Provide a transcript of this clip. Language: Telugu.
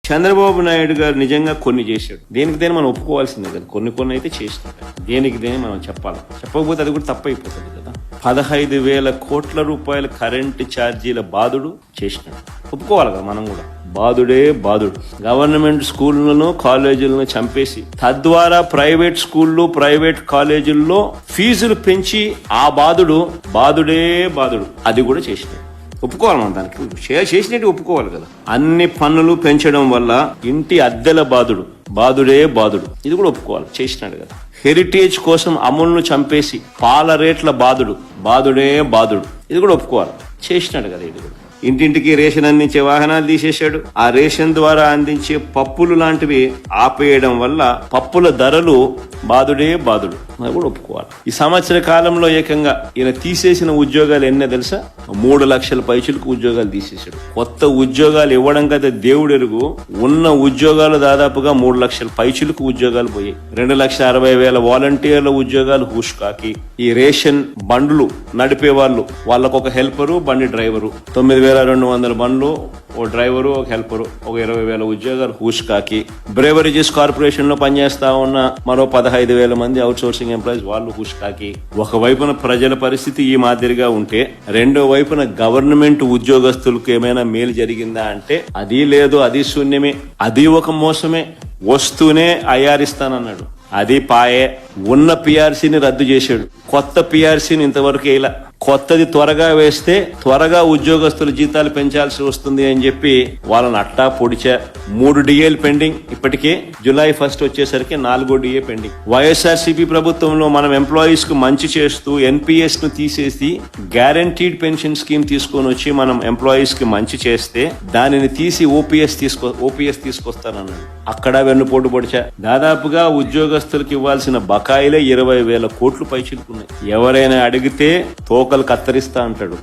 చంద్రబాబు నాయుడు గారు నిజంగా కొన్ని చేశాడు, దేనికి మనం ఒప్పుకోవాల్సిందే కదా. కొన్ని అయితే చేసినాడు, దేనికి మనం చెప్పాలి. చెప్పకపోతే అది కూడా తప్పైపోతుంది కదా. 15,000 కోట్ల రూపాయల కరెంటు ఛార్జీల బాధుడు చేసినాడు, ఒప్పుకోవాలి కదా మనం కూడా. బాధుడే బాధుడు. గవర్నమెంట్ స్కూళ్లను కాలేజీలను చంపేసి తద్వారా ప్రైవేట్ స్కూళ్ళు ప్రైవేట్ కాలేజీల్లో ఫీజులు పెంచి ఆ బాధుడే బాధుడు. అది కూడా చేసినాడు, ఒప్పుకోవాలి మనం. దానికి చేసినట్టు ఒప్పుకోవాలి కదా. అన్ని పన్నులు పెంచడం వల్ల ఇంటి అద్దెల బాధుడే బాధుడు. ఇది కూడా ఒప్పుకోవాలి, చేసినాడు కదా. హెరిటేజ్ కోసం అమూల్ను చంపేసి పాల రేట్ల బాధుడే బాధుడు. ఇది కూడా ఒప్పుకోవాలి, చేసినాడు కదా. ఇది కూడా ఇంటింటికి రేషన్ అందించే వాహనాలు తీసేశాడు. ఆ రేషన్ ద్వారా అందించే పప్పులు లాంటివి ఆపేయడం వల్ల పప్పుల ధరలు బాధుడే బాధుడు. అది కూడా ఒప్పుకోవాలి. ఈ సంవత్సర కాలంలో ఏకంగా ఈయన తీసేసిన ఉద్యోగాలు ఎన్నో తెలుసా? 3 లక్షల పైచులకు ఉద్యోగాలు తీసేశాడు. కొత్త ఉద్యోగాలు ఇవ్వడం కదా దేవుడు ఎరుగు. ఉన్న ఉద్యోగాలు దాదాపుగా 3 లక్షల పైచులకు ఉద్యోగాలు పోయాయి. 2,60,000 వాలంటీర్ల ఉద్యోగాలు హుష్కాకి. ఈ రేషన్ బండ్లు నడిపే వాళ్ళకు ఒక హెల్పరు, బండి డ్రైవరు, 9,200 బండ్లు, ఓ డ్రైవరు, ఒక హెల్పరు, ఒక 20,000 ఉద్యోగాలు హుష్కాకి. బ్రేవరేజెస్ కార్పొరేషన్ లో పనిచేస్తా ఉన్న మరో 15,000 మంది అవుట్ సోర్సింగ్ ఎంప్లాయీస్, వాళ్ళు హుష్కాకి. ఒకవైపున ప్రజల పరిస్థితి ఈ మాదిరిగా ఉంటే రెండో వైపున గవర్నమెంట్ ఉద్యోగస్తులకు ఏమైనా మేలు జరిగిందా అంటే అది లేదు, అది శూన్యమే, అది ఒక మోసమే. వస్తూనే అయ్యారిస్తానన్నాడు, అది పాయే. ఉన్న పిఆర్సీని రద్దు చేశాడు, కొత్త పిఆర్సీని ఇంతవరకు వేయలా. కొత్తది త్వరగా వేస్తే త్వరగా ఉద్యోగస్తుల జీతాలు పెంచాల్సి వస్తుంది అని చెప్పి వాళ్ళని అట్టా పొడిచా. 3 డిఏలు పెండింగ్. ఇప్పటికే జూలై 1 వచ్చేసరికి 4వ డిఏ పెండింగ్. వైఎస్ఆర్సీపీ ప్రభుత్వంలో మనం ఎంప్లాయీస్ కు మంచి చేస్తూ ఎన్పిఎస్ ను తీసేసి గ్యారంటీడ్ పెన్షన్ స్కీమ్ తీసుకొని వచ్చి మనం ఎంప్లాయీస్ కి మంచి చేస్తే దానిని తీసి ఓపీఎస్ తీసుకొస్తానన్నాడు. అక్కడ వెన్నుపోటు పొడిచా. దాదాపుగా ఉద్యోగస్తులకు ఇవ్వాల్సిన బకాయిలే 20,000 కోట్లు పైచిలుకున్నాయి. ఎవరైనా అడిగితే తోకలు కత్తరిస్తా అంటాడు.